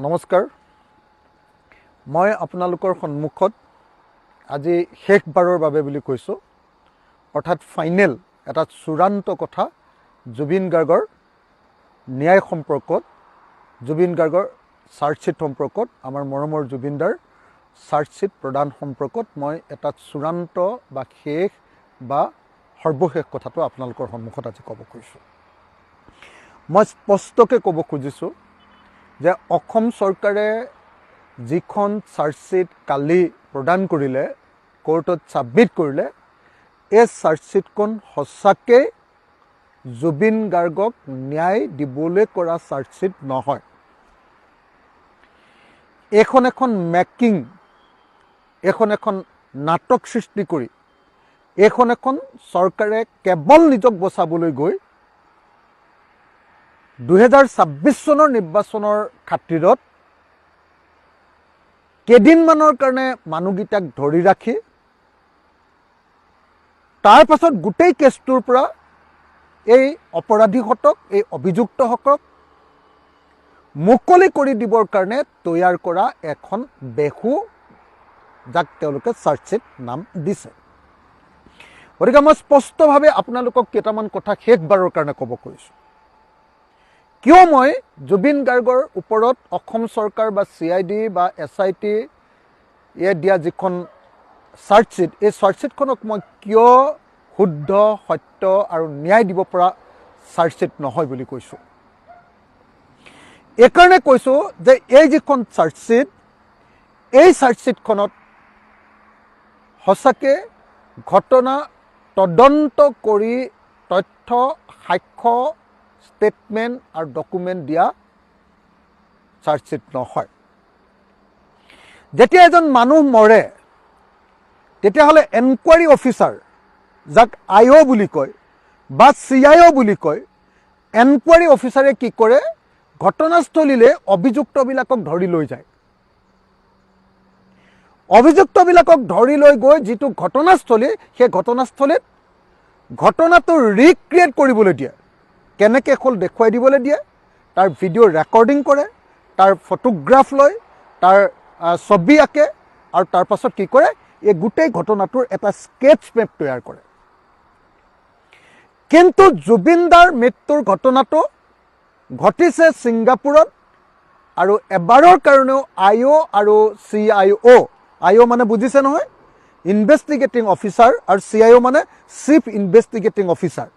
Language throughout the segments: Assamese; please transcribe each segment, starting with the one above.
নমস্কাৰ মই আপোনালোকৰ সন্মুখত আজি শেষবাৰৰ বাবে বুলি কৈছোঁ অৰ্থাৎ ফাইনেল এটা চূড়ান্ত কথা জুবিন গাৰ্গৰ ন্যায় সম্পৰ্কত জুবিন গাৰ্গৰ চাৰ্জশ্বিট সম্পৰ্কত আমাৰ মৰমৰ জুবিনদাৰ চাৰ্জশ্বিট প্ৰদান সম্পৰ্কত মই এটা চূড়ান্ত বা শেষ বা সৰ্বশেষ কথাটো আপোনালোকৰ সন্মুখত আজি ক'ব খুজিছোঁ। মই স্পষ্টকৈ ক'ব খুজিছোঁ যে অসম চৰকাৰে যিখন চাৰ্জশ্বিট কালি প্ৰদান কৰিলে কোৰ্টত ছাবমিট কৰিলে এই চাৰ্জশ্বিটখন সঁচাকৈ জুবিন গাৰ্গক ন্যায় দিবলৈ কৰা চাৰ্জশ্বিট নহয়। এখন মেকিং, এখন নাটক সৃষ্টি কৰি এখন চৰকাৰে কেৱল নিজক বচাবলৈ গৈ 2026 চনৰ নিৰ্বাচনৰ খাতিৰত কেইদিনমানৰ কাৰণে মানুহকেইটাক ধৰি ৰাখি তাৰ পাছত গোটেই কেছটোৰ পৰা এই অপৰাধীহঁতক এই অভিযুক্তসকলক মুকলি কৰি দিবৰ কাৰণে তৈয়াৰ কৰা এখন বেহু যাক তেওঁলোকে চাৰ্জশ্বিট নাম দিছে। গতিকে মই স্পষ্টভাৱে আপোনালোকক কেইটামান কথা শেষবাৰৰ কাৰণে ক'ব খুজিছোঁ। কিয় মই জুবিন গাৰ্গৰ ওপৰত অসম চৰকাৰ বা CID বা SIT দিয়া যিখন চাৰ্জশ্বিট এই চাৰ্জশ্বিটখনক মই কিয় শুদ্ধ সত্য আৰু ন্যায় দিব পৰা চাৰ্জশ্বিট নহয় বুলি কৈছোঁ। এইকাৰণে কৈছোঁ যে এই যিখন চাৰ্জশ্বিট এই চাৰ্জশ্বিটখনত সঁচাকৈ ঘটনা তদন্ত কৰি তথ্য সাক্ষ্য ষ্টেটমেণ্ট আৰু ডকুমেণ্ট দিয়া চাৰ্জশ্বিট নহয়। যেতিয়া এজন মানুহ মৰে তেতিয়াহ'লে এনকুৱাৰী অফিচাৰ যাক IO বুলি কয় বা CIO বুলি কয়, এনকুৱাৰী অফিচাৰে কি কৰে ঘটনাস্থলীলৈ অভিযুক্তবিলাকক ধৰি লৈ যায়। অভিযুক্তবিলাকক ধৰি লৈ গৈ যিটো ঘটনাস্থলী সেই ঘটনাস্থলীত ঘটনাটো ৰিক্ৰিয়েট কৰিবলৈ দিয়ে, কেনেকৈ হ'ল দেখুৱাই দিবলৈ দিয়ে, তাৰ ভিডিঅ' ৰেকৰ্ডিং কৰে, তাৰ ফটোগ্ৰাফ লয়, তাৰ ছবি আঁকে আৰু তাৰ পাছত কি কৰে এই গোটেই ঘটনাটোৰ এটা স্কেটছ মেপ তৈয়াৰ কৰে। কিন্তু জুবিনদাৰ মৃত্যুৰ ঘটনাটো ঘটিছে ছিংগাপুৰত আৰু এবাৰৰ কাৰণেও IO আৰু CIO মানে বুজিছে নহয়, ইনভেষ্টিগেটিং অফিচাৰ, আৰু CIO মানে চিফ ইনভেষ্টিগেটিং অফিচাৰ,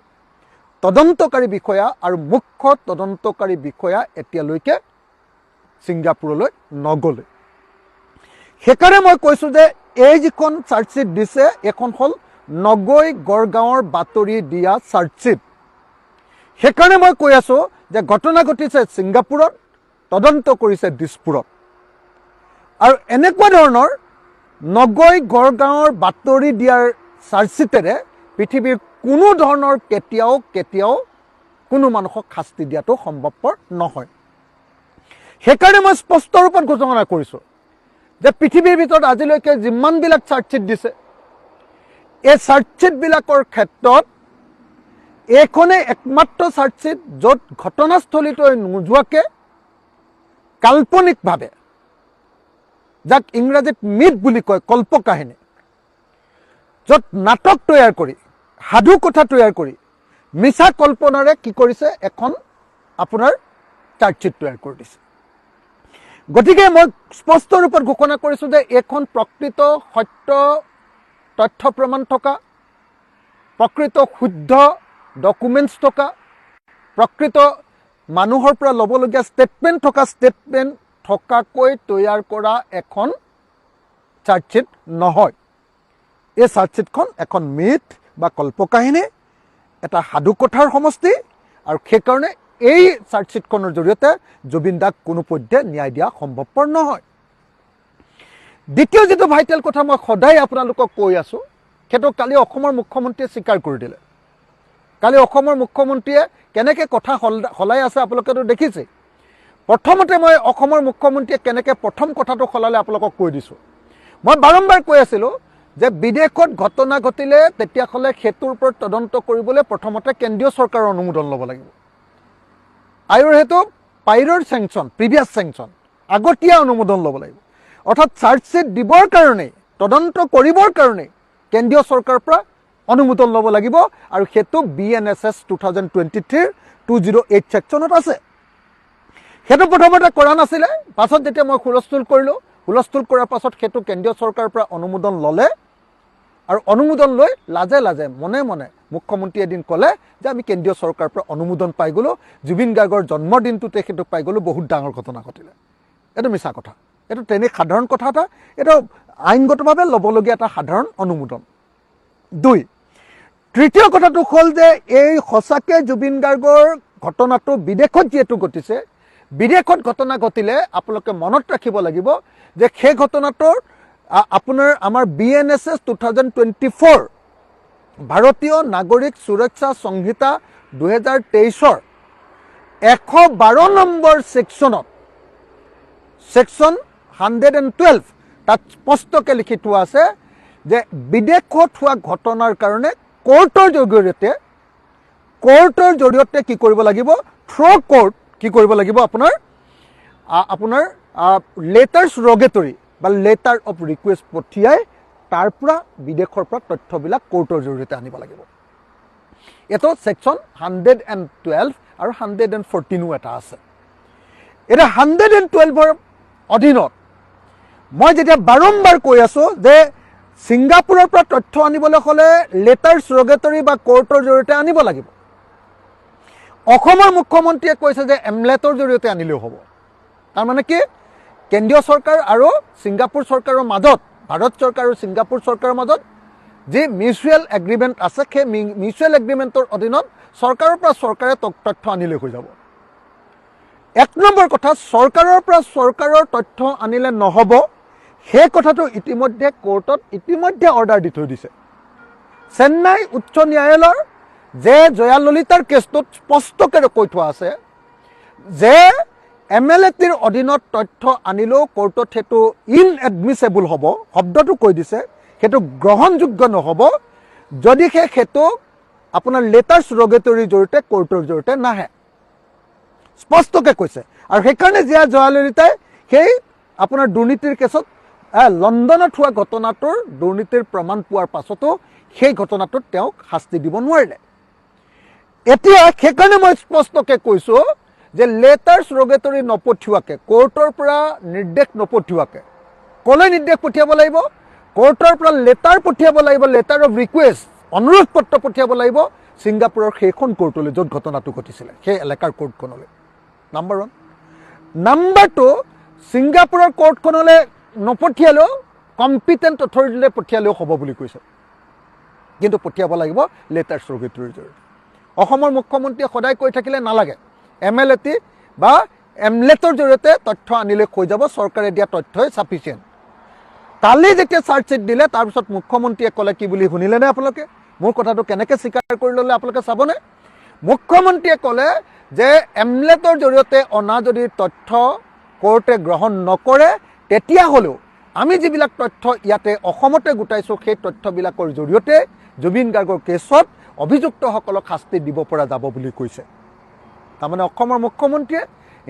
তদন্তকাৰী বিষয়া, আৰু মুখ্য তদন্তকাৰী বিষয়া এতিয়ালৈকে ছিংগাপুৰলৈ নগ'লে। সেইকাৰণে মই কৈছোঁ যে এই যিখন চাৰ্জশ্বিট দিছে এইখন হ'ল নগৈ গড়গাঁৱৰ বাতৰি দিয়া চাৰ্জশ্বিট। সেইকাৰণে মই কৈ আছোঁ যে ঘটনা ঘটিছে ছিংগাপুৰত, তদন্ত কৰিছে দিছপুৰত, আৰু এনেকুৱা ধৰণৰ নগৈ গড়গাঁৱৰ বাতৰি দিয়াৰ চাৰ্জশ্বিটেৰে পৃথিৱীৰ কোনো ধৰণৰ কেতিয়াও কোনো মানুহক শাস্তি দিয়াটো সম্ভৱপৰ নহয়। সেইকাৰণে মই স্পষ্ট ৰূপত ঘোষণা কৰিছোঁ যে পৃথিৱীৰ ভিতৰত আজিলৈকে যিমানবিলাক চাৰ্জশ্বিট দিছে এই চাৰ্জশ্বিটবিলাকৰ ক্ষেত্ৰত এইখনেই একমাত্ৰ চাৰ্জশ্বিট য'ত ঘটনাস্থলীলৈ নোযোৱাকৈ কাল্পনিকভাৱে, যাক ইংৰাজীত মিথ বুলি কয়, কল্পকাহিনী, য'ত নাটক তৈয়াৰ কৰি সাধু কথা তৈয়াৰ কৰি মিছা কল্পনাৰে কি কৰিছে এখন আপোনাৰ চাৰ্জশ্বিট তৈয়াৰ কৰি দিছে। গতিকে মই স্পষ্ট ৰূপত ঘোষণা কৰিছোঁ যে এইখন প্ৰকৃত সত্য তথ্য প্ৰমাণ থকা, প্ৰকৃত শুদ্ধ ডকুমেণ্টছ থকা, প্ৰকৃত মানুহৰ পৰা ল'বলগীয়া ষ্টেটমেণ্ট থকাকৈ তৈয়াৰ কৰা এখন চাৰ্জশ্বিট নহয়। এই চাৰ্জশ্বিটখন এখন মিথ বা কল্পকাহিনী, এটা সাধুকথাৰ সমষ্টি, আৰু সেইকাৰণে এই চাৰ্জশ্বিটখনৰ জৰিয়তে জুবিন দাক কোনোপধ্যে ন্যায় দিয়া সম্ভৱপৰ নহয়। দ্বিতীয় যিটো ভাইটেল কথা মই সদায় আপোনালোকক কৈ আছোঁ, সেইটো কালি অসমৰ মুখ্যমন্ত্ৰীয়ে স্বীকাৰ কৰি দিলে। কালি অসমৰ মুখ্যমন্ত্ৰীয়ে কেনেকৈ কথা সলাই আছে আপোনালোকেতো দেখিছে। প্ৰথমতে মই অসমৰ মুখ্যমন্ত্ৰীয়ে কেনেকৈ প্ৰথম কথাটো সলালে আপোনালোকক কৈ দিছোঁ। মই বাৰম্বাৰ কৈ আছিলোঁ যে বিদেশত ঘটনা ঘটিলে তেতিয়াহ'লে সেইটোৰ ওপৰত তদন্ত কৰিবলৈ প্ৰথমতে কেন্দ্ৰীয় চৰকাৰৰ অনুমোদন ল'ব লাগিব। আৰু সেইটো পাইৰৰ চেংচন, প্ৰিভিয়াছ চেংচন, আগতীয়া অনুমোদন ল'ব লাগিব। অৰ্থাৎ চাৰ্জশ্বিট দিবৰ কাৰণে, তদন্ত কৰিবৰ কাৰণে কেন্দ্ৰীয় চৰকাৰৰ পৰা অনুমোদন ল'ব লাগিব, আৰু সেইটো BNSS 2023 208 ছেকশ্যনত আছে। সেইটো প্ৰথমতে কৰা নাছিলে, পাছত যেতিয়া মই হুলস্থুল কৰিলোঁ, হুলস্থুল কৰাৰ পাছত সেইটো কেন্দ্ৰীয় চৰকাৰৰ পৰা অনুমোদন ল'লে, আৰু অনুমোদন লৈ লাজে লাজে মনে মনে মুখ্যমন্ত্ৰীয়ে এদিন ক'লে যে আমি কেন্দ্ৰীয় চৰকাৰৰ পৰা অনুমোদন পাই গ'লোঁ, জুবিন গাৰ্গৰ জন্মদিনটোতে সেইটো পাই গ'লোঁ, বহুত ডাঙৰ ঘটনা ঘটিলে। এইটো মিছা কথা, এইটো তেনে সাধাৰণ কথা এটা, এইটো আইনগতভাৱে ল'বলগীয়া এটা সাধাৰণ অনুমোদন। 2, তৃতীয় কথাটো হ'ল যে এই সঁচাকৈ জুবিন গাৰ্গৰ ঘটনাটো বিদেশত যিহেতু ঘটিছে, বিদেশত ঘটনা ঘটিলে আপোনালোকে মনত ৰাখিব লাগিব যে সেই ঘটনাটোৰ আপোনাৰ আমাৰ BNSS 2024 ভাৰতীয় নাগৰিক সুৰক্ষা সংহিতা 2023 112 নম্বৰ ছেকশ্যনত, ছেকশ্যন 112, তাত স্পষ্টকৈ লিখি থোৱা আছে যে বিদেশত হোৱা ঘটনাৰ কাৰণে কোৰ্টৰ জৰিয়তে কি কৰিব লাগিব, থ্ৰ কোৰ্ট কি কৰিব লাগিব, আপোনাৰ লেটাৰ্ছ ৰগেটৰী বা লেটাৰ অফ ৰিকুৱেষ্ট পঠিয়াই তাৰ পৰা বিদেশৰ পৰা তথ্যবিলাক কোৰ্টৰ জৰিয়তে আনিব লাগিব। এইটো ছেকশ্যন 112 আৰু 114 এটা আছে। এতিয়া 112ৰ অধীনত মই যেতিয়া বাৰম্বাৰ কৈ আছোঁ যে ছিংগাপুৰৰ পৰা তথ্য আনিবলৈ হ'লে লেটাৰ্ছ ৰগেটৰী বা কোৰ্টৰ জৰিয়তে আনিব লাগিব। অসমৰ মুখ্যমন্ত্ৰীয়ে কৈছে যে এমলেটৰ জৰিয়তে আনিলেও হ'ব। তাৰমানে কি, কেন্দ্ৰীয় চৰকাৰ আৰু ছিংগাপুৰ চৰকাৰৰ মাজত, ভাৰত চৰকাৰ আৰু ছিংগাপুৰ চৰকাৰৰ মাজত যি মিউচুৱেল এগ্ৰিমেণ্ট আছে, সেই মিউচুৱেল এগ্ৰিমেণ্টৰ অধীনত চৰকাৰৰ পৰা চৰকাৰে তথ্য আনিলে হৈ যাব। 1 নম্বৰ কথা, চৰকাৰৰ পৰা চৰকাৰৰ তথ্য আনিলে নহ'ব, সেই কথাটো ইতিমধ্যে কোৰ্টত অৰ্ডাৰ দি থৈ দিছে। চেন্নাই উচ্চ ন্যায়ালয়ৰ যে জয়া ললিতাৰ কেছটোত স্পষ্টকৈ কৈ থোৱা আছে যে MLATৰ অধীনত তথ্য আনিলেও কোৰ্টত সেইটো ইনএডমিছেবল হ'ব, শব্দটো কৈ দিছে, সেইটো গ্ৰহণযোগ্য নহ'ব যদিহে সেইটো আপোনাৰ লেটাৰ্ছ ৰগেটৰীৰ জৰিয়তে কোৰ্টৰ জৰিয়তে নাহে, স্পষ্টকৈ কৈছে। আৰু সেইকাৰণে জয়া ললিতাই সেই আপোনাৰ দুৰ্নীতিৰ কেছত লণ্ডনত হোৱা ঘটনাটোৰ দুৰ্নীতিৰ প্ৰমাণ পোৱাৰ পাছতো সেই ঘটনাটোত তেওঁক শাস্তি দিব নোৱাৰিলে। এতিয়া সেইকাৰণে মই স্পষ্টকৈ কৈছোঁ যে লেটাৰ্ছ ৰগেটৰী নপঠিওৱাকৈ, কোৰ্টৰ পৰা নিৰ্দেশ নপঠিওৱাকৈ, ক'লৈ নিৰ্দেশ পঠিয়াব লাগিব, কোৰ্টৰ পৰা লেটাৰ পঠিয়াব লাগিব, লেটাৰ অফ ৰিকুৱেষ্ট, অনুৰোধ পত্ৰ পঠিয়াব লাগিব ছিংগাপুৰৰ সেইখন কোৰ্টলৈ য'ত ঘটনাটো ঘটিছিলে, সেই এলেকাৰ কোৰ্টখনলৈ। নাম্বাৰ 1। নাম্বাৰ 2, ছিংগাপুৰৰ কোৰ্টখনলৈ নপঠিয়ালেও কম্পিটেণ্ট অথৰিটিলৈ পঠিয়ালেও হ'ব বুলি কৈছে, কিন্তু পঠিয়াব লাগিব লেটাৰ্ছ ৰগেটৰীৰ জৰিয়তে। অসমৰ মুখ্যমন্ত্ৰীয়ে সদায় কৈ থাকিলে নালাগে, MLAT বা এমলেটৰ জৰিয়তে তথ্য আনিলে হৈ যাব, চৰকাৰে দিয়া তথ্যই ছাফিচিয়েণ্ট। কালি যেতিয়া চাৰ্জশ্বিট দিলে তাৰপিছত মুখ্যমন্ত্ৰীয়ে ক'লে কি বুলি শুনিলেনে আপোনালোকে? মোৰ কথাটো কেনেকৈ স্বীকাৰ কৰি ল'লে আপোনালোকে চাবনে? মুখ্যমন্ত্ৰীয়ে ক'লে যে এমলেটৰ জৰিয়তে অনা যদি তথ্য কোৰ্টে গ্ৰহণ নকৰে, তেতিয়াহ'লেও আমি যিবিলাক তথ্য ইয়াতে অসমতে গোটাইছোঁ সেই তথ্যবিলাকৰ জৰিয়তে জুবিন গাৰ্গৰ কেছত অভিযুক্তসকলক শাস্তি দিব পৰা যাব বুলি কৈছে। তাৰমানে অসমৰ মুখ্যমন্ত্ৰীয়ে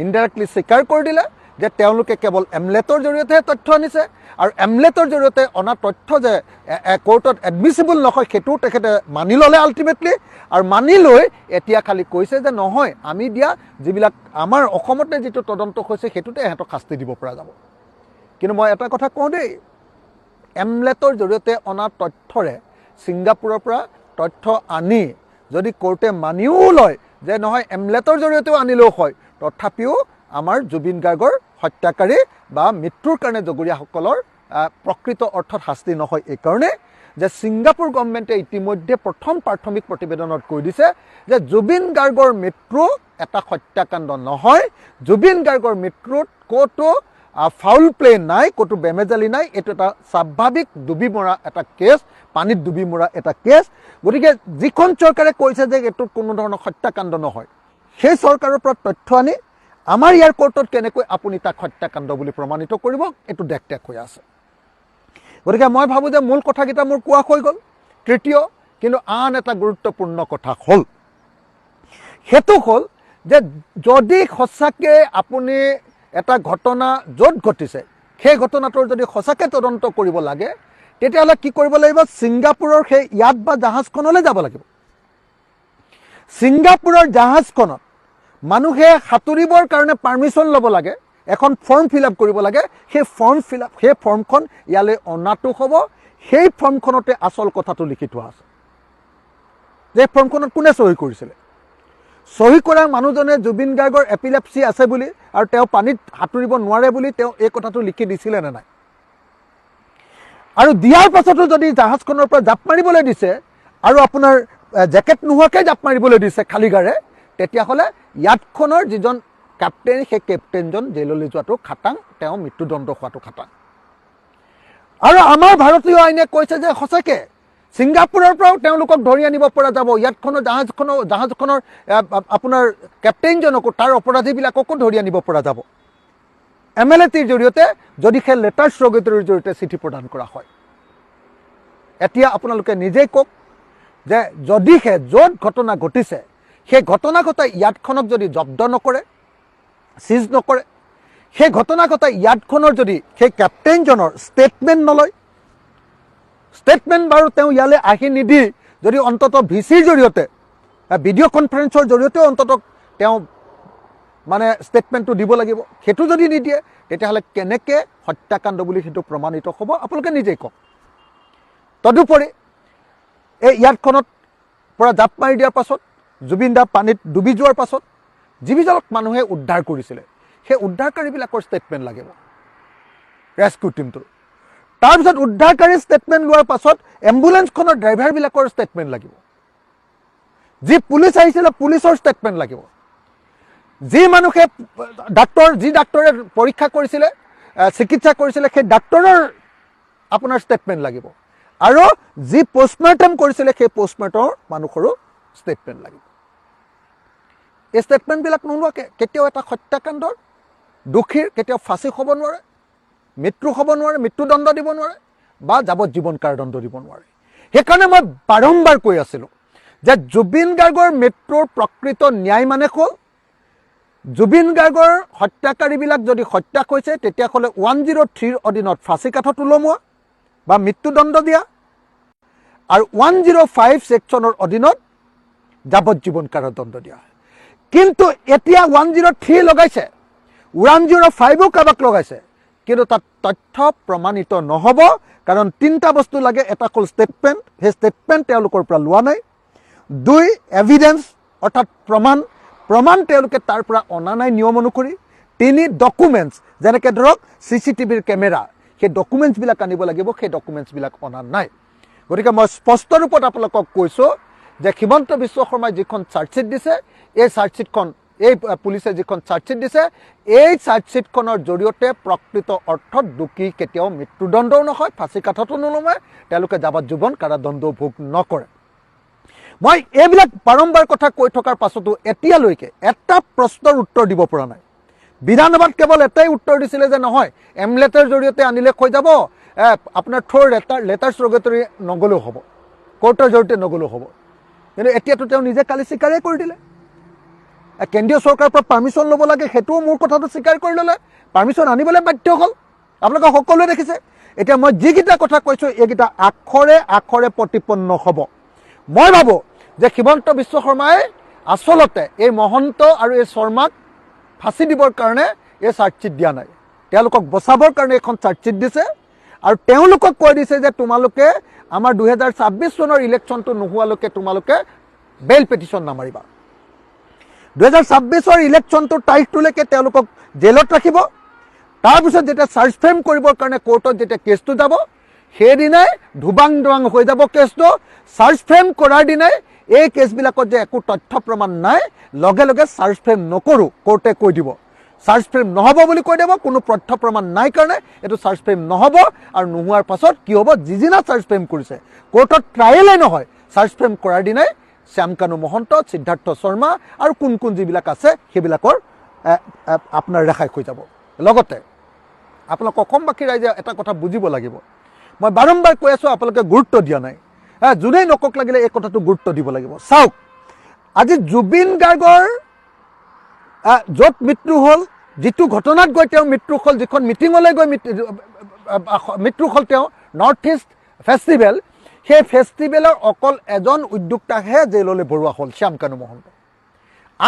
ইনডাইৰেক্টলি স্বীকাৰ কৰি দিলে যে তেওঁলোকে কেৱল এমলেটৰ জৰিয়তেহে তথ্য আনিছে, আৰু এমলেটৰ জৰিয়তে অনা তথ্য যে কোৰ্টত এডমিছিবল নহয় সেইটোও তেখেতে মানি ল'লে আল্টিমেটলি, আৰু মানি লৈ এতিয়া খালি কৈছে যে নহয়, আমি দিয়া যিবিলাক আমাৰ অসমতে যিটো তদন্ত হৈছে সেইটোতে ইহঁতক শাস্তি দিব পৰা যাব। কিন্তু মই এটা কথা কওঁ দেই, এমলেটৰ জৰিয়তে অনা তথ্যৰে ছিংগাপুৰৰ পৰা তথ্য আনি যদি কোৰ্টে মানিও লয় যে নহয় এমলেটৰ জৰিয়তেও আনিলেও হয়, তথাপিও আমাৰ জুবিন গাৰ্গৰ হত্যাকাৰী বা মৃত্যুৰ কাৰণে জগৰীয়াসকলৰ প্ৰকৃত অৰ্থত শাস্তি নহয়। এইকাৰণে যে ছিংগাপুৰ গভৰ্ণমেণ্টে ইতিমধ্যে প্ৰথম প্ৰাথমিক প্ৰতিবেদনত কৈ দিছে যে জুবিন গাৰ্গৰ মৃত্যু এটা হত্যাকাণ্ড নহয়, জুবিন গাৰ্গৰ মৃত্যুত ক'তো ফাউল প্লে নাই, ক'তো বেমেজালি নাই, এইটো এটা স্বাভাৱিক ডুবি মৰা এটা কেছ, পানীত ডুবি মৰা এটা কেছ। গতিকে যিখন চৰকাৰে কৈছে যে এইটোত কোনো ধৰণৰ হত্যাকাণ্ড নহয়, সেই চৰকাৰৰ পৰা তথ্য আনি আমাৰ ইয়াৰ কোৰ্টত কেনেকৈ আপুনি তাক হত্যাকাণ্ড বুলি প্ৰমাণিত কৰিব, এইটো ডেক হৈ আছে। গতিকে মই ভাবোঁ যে মূল কথাকেইটা মোৰ কোৱা হৈ গ'ল। তৃতীয় কিন্তু আন এটা গুৰুত্বপূৰ্ণ কথা হ'ল, সেইটো হ'ল যে যদি সঁচাকৈ আপুনি এটা ঘটনা য'ত ঘটিছে সেই ঘটনাটোৰ যদি সঁচাকৈ তদন্ত কৰিব লাগে তেতিয়াহ'লে কি কৰিব লাগিব ছিংগাপুৰৰ সেই ইয়াত বা জাহাজখনলৈ যাব লাগিব ছিংগাপুৰৰ জাহাজখনত মানুহে সাঁতুৰিবৰ কাৰণে পাৰ্মিশ্যন ল'ব লাগে এখন ফৰ্ম ফিল আপ কৰিব লাগে সেই ফৰ্মখন ইয়ালৈ অনাটো হ'ব সেই ফৰ্মখনতে আচল কথাটো লিখি থোৱা আছে যে ফৰ্মখনত কোনে চহী কৰিছিলে চহী কৰা মানুহজনে জুবিন গাৰ্গৰ এপিলেপসি আছে বুলি আৰু তেওঁ পানীত সাঁতুৰিব নোৱাৰে বুলি তেওঁ এই কথাটো লিখি দিছিলে নে নাই আৰু দিয়াৰ পাছতো যদি জাহাজখনৰ পৰা জাপ মাৰিবলৈ দিছে আৰু আপোনাৰ জেকেট নোহোৱাকৈ জাপ মাৰিবলৈ দিছে খালী গাৰে তেতিয়াহ'লে ইয়াতখনৰ যিজন কেপ্টেইন সেই কেপ্টেইনজন জেললৈ যোৱাটো খাটাং তেওঁ মৃত্যুদণ্ড হোৱাটো খাটাং আৰু আমাৰ ভাৰতীয় আইনে কৈছে যে সঁচাকৈ ছিংগাপুৰৰ পৰাও তেওঁলোকক ধৰি আনিব পৰা যাব ইয়াতখনৰ জাহাজখনৰ আপোনাৰ কেপ্টেইনজনকো তাৰ অপৰাধীবিলাককো ধৰি আনিব পৰা যাব MLATৰ জৰিয়তে যদি সেই লেটাৰ ষ্ট্ৰগেটৰ জৰিয়তে চিঠি প্ৰদান কৰা হয় এতিয়া আপোনালোকে নিজেই কওক যে যদিহে য'ত ঘটনা ঘটিছে সেই ঘটনা ঘটাই ইয়াতখনক যদি জব্দ নকৰে চিজ নকৰে সেই ঘটনা ঘটাই ইয়াতখনৰ যদি সেই কেপ্টেইনজনৰ ষ্টেটমেণ্ট নলয় ষ্টেটমেণ্ট বাৰু তেওঁ ইয়ালৈ আহি নিদি যদি অন্ততঃ VCৰ জৰিয়তে ভিডিঅ' কনফাৰেন্সৰ জৰিয়তেও অন্ততঃ তেওঁ মানে ষ্টেটমেণ্টটো দিব লাগিব সেইটো যদি নিদিয়ে তেতিয়াহ'লে কেনেকৈ হত্যাকাণ্ড বুলি সেইটো প্ৰমাণিত হ'ব আপোনালোকে নিজেই কওক তদুপৰি এই ইয়াতখনত পৰা জাপ মাৰি দিয়াৰ পাছত জুবিন দা পানীত ডুবি যোৱাৰ পাছত যিবিলাক মানুহে উদ্ধাৰ কৰিছিলে সেই উদ্ধাৰকাৰীবিলাকৰ ষ্টেটমেণ্ট লাগিব ৰেস্কিউ টিমটোৰ তাৰপিছত উদ্ধাৰকাৰী ষ্টেটমেণ্ট লোৱাৰ পাছত এম্বুলেন্সখনৰ ড্ৰাইভাৰবিলাকৰ ষ্টেটমেণ্ট লাগিব যি পুলিচ আহিছিলে পুলিচৰ ষ্টেটমেণ্ট লাগিব যি মানুহে যি ডাক্তৰে পৰীক্ষা কৰিছিলে চিকিৎসা কৰিছিলে সেই ডাক্তৰৰ আপোনাৰ ষ্টেটমেণ্ট লাগিব আৰু যি পোষ্টমৰ্টেম কৰিছিলে সেই পোষ্টমৰ্টেমৰ মানুহৰো ষ্টেটমেণ্ট লাগিব এই ষ্টেটমেণ্টবিলাক নোলোৱাকৈ কেতিয়াও এটা হত্যাকাণ্ডৰ দোষীৰ কেতিয়াও ফাঁচি হ'ব নোৱাৰে মৃত্যু হ'ব নোৱাৰে মৃত্যুদণ্ড দিব নোৱাৰে বা যাৱজ্জীৱন কাৰাদণ্ড দিব নোৱাৰে সেইকাৰণে মই বাৰম্বাৰ কৈ আছিলোঁ যে জুবিন গাৰ্গৰ মৃত্যুৰ প্ৰকৃত ন্যায় মানে হ'ল জুবিন গাৰ্গৰ হত্যাকাৰীবিলাক যদি হত্যা হৈছে তেতিয়াহ'লে 103ৰ অধীনত ফাঁচী কাঠত ওলমোৱা বা মৃত্যুদণ্ড দিয়া আৰু 105 ছেকশ্যনৰ অধীনত যাৱজ্জীৱন কাৰাদণ্ড দিয়া কিন্তু এতিয়া 103 লগাইছে 105ও কাৰোবাক লগাইছে কিন্তু তাত তথ্য প্ৰমাণিত নহ'ব কাৰণ তিনিটা বস্তু লাগে এটা হ'ল ষ্টেটমেণ্ট সেই ষ্টেটমেণ্ট তেওঁলোকৰ পৰা লোৱা নাই 2 এভিডেন্স অৰ্থাৎ প্ৰমাণ তেওঁলোকে তাৰ পৰা অনা নাই নিয়ম অনুসৰি 3 ডকুমেণ্টছ যেনেকৈ ধৰক CCTVৰ কেমেৰা সেই ডকুমেণ্টছবিলাক আনিব লাগিব সেই ডকুমেণ্টছবিলাক অনা নাই গতিকে মই স্পষ্ট ৰূপত আপোনালোকক কৈছোঁ যে হিমন্ত বিশ্ব শৰ্মাই যিখন চাৰ্জশ্বিট দিছে এই চাৰ্জশ্বিটখন এই পুলিচে যিখন চাৰ্জশ্বিট দিছে এই চাৰ্জশ্বিটখনৰ জৰিয়তে প্ৰকৃত অৰ্থত দোষী কেতিয়াও মৃত্যুদণ্ডও নহয় ফাঁচী কাঠতো নোলোমায় তেওঁলোকে যাৱজ্জীৱন কাৰাদণ্ডও ভোগ নকৰে মই এইবিলাক বাৰম্বাৰ কথা কৈ থকাৰ পাছতো এতিয়ালৈকে এটা প্ৰশ্নৰ উত্তৰ দিব পৰা নাই বিধানসভাত কেৱল এটাই উত্তৰ দিছিলে যে নহয় MLATৰ জৰিয়তে আনিলে হৈ যাব আপোনাৰ থ্ৰ' লেটাৰ ষ্ট্ৰগেটৰী নগ'লেও হ'ব কোৰ্টৰ জৰিয়তে নগ'লেও হ'ব কিন্তু এতিয়াতো তেওঁ নিজে কালি স্বীকাৰেই কৰি দিলে কেন্দ্ৰীয় চৰকাৰৰ পৰা পাৰ্মিশ্যন ল'ব লাগে সেইটোও মোৰ কথাটো স্বীকাৰ কৰি ল'লে পাৰ্মিশ্যন আনিবলৈ বাধ্য হ'ল আপোনালোকে সকলোৱে দেখিছে এতিয়া মই যিকেইটা কথা কৈছোঁ এইকেইটা আখৰে আখৰে প্ৰতিপন্ন হ'ব মই ভাবোঁ যে হিমন্ত বিশ্ব শৰ্মাই আচলতে এই মহন্ত আৰু এই শৰ্মাক ফাঁচি দিবৰ কাৰণে এই চাৰ্জশ্বিট দিয়া নাই তেওঁলোকক বচাবৰ কাৰণে এখন চাৰ্জশ্বিট দিছে আৰু তেওঁলোকক কৈ দিছে যে তোমালোকে আমাৰ 2026 চনৰ ইলেকশ্যনটো নোহোৱালৈকে তোমালোকে বেল পেটিশ্যন নামাৰিবা 2026ৰ ইলেকশ্যনটোৰ তাৰিখটোলৈকে তেওঁলোকক জেলত ৰাখিব তাৰপিছত যেতিয়া চাৰ্জ ফ্ৰেম কৰিবৰ কাৰণে কোৰ্টত যেতিয়া কেছটো যাব সেইদিনাই ধুবাং ধুৱাং হৈ যাব কেছটো চাৰ্জ ফ্ৰেম কৰাৰ দিনাই এই কেছবিলাকত যে একো তথ্য প্ৰমাণ নাই লগে লগে চাৰ্জ ফ্ৰেম নকৰোঁ কোৰ্টে কৈ দিব চাৰ্জ ফ্ৰেম নহ'ব বুলি কৈ দিব কোনো তথ্য প্ৰমাণ নাই কাৰণে এইটো চাৰ্জ ফ্ৰেম নহ'ব আৰু নোহোৱাৰ পাছত কি হ'ব যিদিনা চাৰ্জ ফ্ৰেম কৰিছে কোৰ্টত ট্ৰায়েলেই নহয় চাৰ্জ ফ্ৰেম কৰাৰ দিনাই শ্যামকানু মহন্ত সিদ্ধাৰ্থ শৰ্মা আৰু কোন যিবিলাক আছে সেইবিলাকৰ আপোনাৰ ৰেহাই হৈ যাব লগতে আপোনালোক অসমবাসী ৰাইজে এটা কথা বুজিব লাগিব মই বাৰম্বাৰ কৈ আছোঁ আপোনালোকে গুৰুত্ব দিয়া নাই যোনেই নকক লাগিলে এই কথাটো গুৰুত্ব দিব লাগিব চাওক আজি জুবিন গাৰ্গৰ য'ত মৃত্যু হ'ল যিটো ঘটনাত গৈ তেওঁ মৃত্যু হ'ল, যিখন মিটিঙলৈ গৈ মৃত্যু হ'ল তেওঁ নৰ্থ ইষ্ট ফেষ্টিভেল, সেই ফেষ্টিভেলৰ অকল এজন উদ্যোক্তাকহে জেললৈ ভৰোৱা হ'ল, শ্যাম কানু মহন্ত।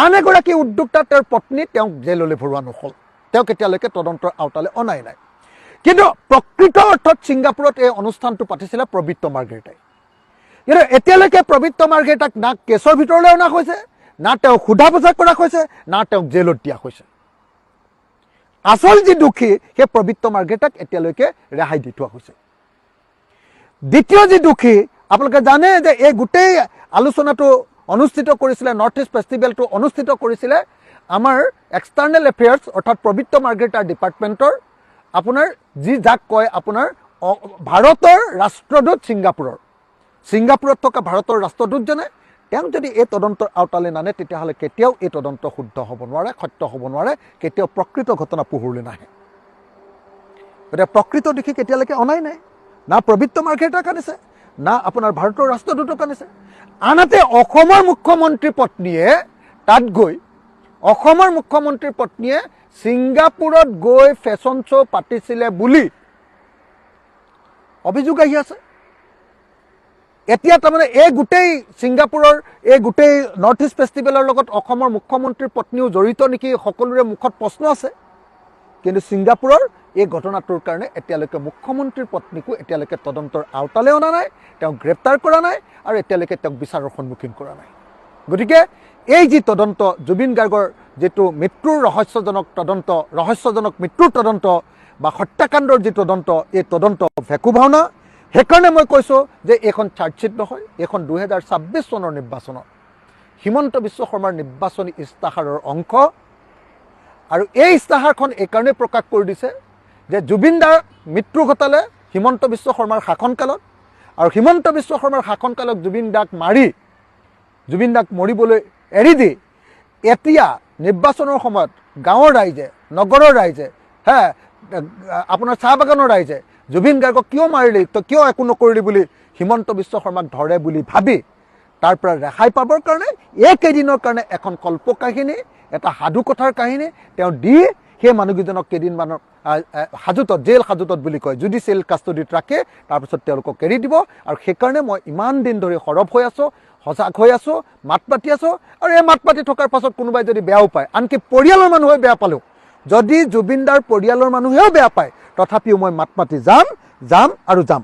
আন এগৰাকী উদ্যোক্তা তেওঁৰ পত্নী তেওঁক জেললৈ ভৰোৱা নহ'ল, তেওঁক এতিয়ালৈকে তদন্তৰ আওতালৈ অনাই নাই। কিন্তু প্ৰকৃত অৰ্থত ছিংগাপুৰত এই অনুষ্ঠানটো পাতিছিলে প্ৰবৃত্ত মাৰ্ঘেৰিটাই। কিন্তু এতিয়ালৈকে প্ৰবৃত্ত মাৰ্ঘেৰিটাক না কেছৰ ভিতৰলৈ অনা হৈছে, না তেওঁক সোধা পোছা কৰা হৈছে, না তেওঁক জেলত দিয়া হৈছে। আচল যি দোষী সেই প্ৰবৃত্ত মাৰ্ঘেৰিটাক এতিয়ালৈকে ৰেহাই দি থোৱা হৈছে। দ্বিতীয় যি দোষী, আপোনালোকে জানে যে এই গোটেই আলোচনাটো অনুষ্ঠিত কৰিছিলে, নৰ্থ ইষ্ট ফেষ্টিভেলটো অনুষ্ঠিত কৰিছিলে আমাৰ এক্সটাৰ্নেল এফেয়াৰ্ছ অৰ্থাৎ প্ৰবৃত্ত মাৰ্ঘেৰিটাৰ ডিপাৰ্টমেণ্টৰ আপোনাৰ যাক কয় আপোনাৰ ভাৰতৰ ৰাষ্ট্ৰদূত ছিংগাপুৰত থকা ভাৰতৰ ৰাষ্ট্ৰদূতজনে তেওঁক যদি এই তদন্তৰ আওতালৈ নানে, তেতিয়াহ'লে কেতিয়াও এই তদন্ত শুদ্ধ হ'ব নোৱাৰে, সত্য হ'ব নোৱাৰে, কেতিয়াও প্ৰকৃত ঘটনা পোহৰলৈ নাহে। গতিকে প্ৰকৃত দোষী কেতিয়ালৈকে অনাই নাই, না প্ৰবৃত্ত মাৰ্ঘেৰিটাক আনিছে, না আপোনাৰ ভাৰতৰ ৰাষ্ট্ৰদূতক আনিছে। আনহাতে অসমৰ মুখ্যমন্ত্ৰীৰ পত্নীয়ে তাত গৈ, অসমৰ মুখ্যমন্ত্ৰীৰ পত্নীয়ে ছিংগাপুৰত গৈ ফেশ্বন শ্ব' পাতিছিলে বুলি অভিযোগ আহি আছে। এতিয়া তাৰমানে এই গোটেই ছিংগাপুৰৰ এই গোটেই নৰ্থ ইষ্ট ফেষ্টিভেলৰ লগত অসমৰ মুখ্যমন্ত্ৰীৰ পত্নীও জড়িত নেকি, সকলোৰে মুখত প্ৰশ্ন আছে। কিন্তু ছিংগাপুৰৰ এই ঘটনাটোৰ কাৰণে এতিয়ালৈকে মুখ্যমন্ত্ৰীৰ পত্নীকো এতিয়ালৈকে তদন্তৰ আওতালৈ অনা নাই, তেওঁক গ্ৰেপ্তাৰ কৰা নাই, আৰু এতিয়ালৈকে তেওঁক বিচাৰৰ সন্মুখীন কৰা নাই। গতিকে এই যি তদন্ত, জুবিন গাৰ্গৰ যিটো মৃত্যুৰ ৰহস্যজনক মৃত্যুৰ তদন্ত বা হত্যাকাণ্ডৰ যি তদন্ত, এই তদন্ত ভেকু ভাওনা। সেইকাৰণে মই কৈছোঁ যে এইখন চাৰ্জশ্বিট নহয়, এইখন 2026 চনৰ নিৰ্বাচনৰ হিমন্ত বিশ্ব শৰ্মাৰ নিৰ্বাচনী ইস্তাহাৰৰ অংশ। আৰু এই ইস্তাহাৰখন এইকাৰণে প্ৰকাশ কৰি দিছে যে জুবিন দাৰ মৃত্যু ঘটালে হিমন্ত বিশ্ব শৰ্মাৰ শাসনকালত, আৰু হিমন্ত বিশ্ব শৰ্মাৰ শাসনকালত জুবিন দাক মৰিবলৈ এৰি দি এতিয়া নিৰ্বাচনৰ সময়ত গাঁৱৰ ৰাইজে, নগৰৰ ৰাইজে, আপোনাৰ চাহ বাগানৰ ৰাইজে জুবিন গাৰ্গক কিয় মাৰিলি, তই কিয় একো নকৰিলি বুলি হিমন্ত বিশ্ব শৰ্মাক ধৰে বুলি ভাবি তাৰ পৰা ৰেহাই পাবৰ কাৰণে এইকেইদিনৰ কাৰণে এখন কল্পকাহিনী, এটা সাধু কথাৰ কাহিনী তেওঁ দি সেই মানুহকেইজনক কেইদিনমানৰ হাজতত, জেল হাজতত বুলি কয়, জুডিচিয়েল কাষ্টডিত ৰাখে, তাৰপিছত তেওঁলোকক এৰি দিব। আৰু সেইকাৰণে মই ইমান দিন ধৰি সৰব হৈ আছোঁ, সজাগ হৈ আছোঁ, মাত মাতি আছোঁ। আৰু এই মাত মাতি থকাৰ পাছত কোনোবাই যদি বেয়াও পায়, আনকি পৰিয়ালৰ মানুহে বেয়া পালেও, যদি জুবিন দাৰ পৰিয়ালৰ মানুহেও বেয়া পায়, তথাপিও মই মাত মাতি যাম আৰু যাম।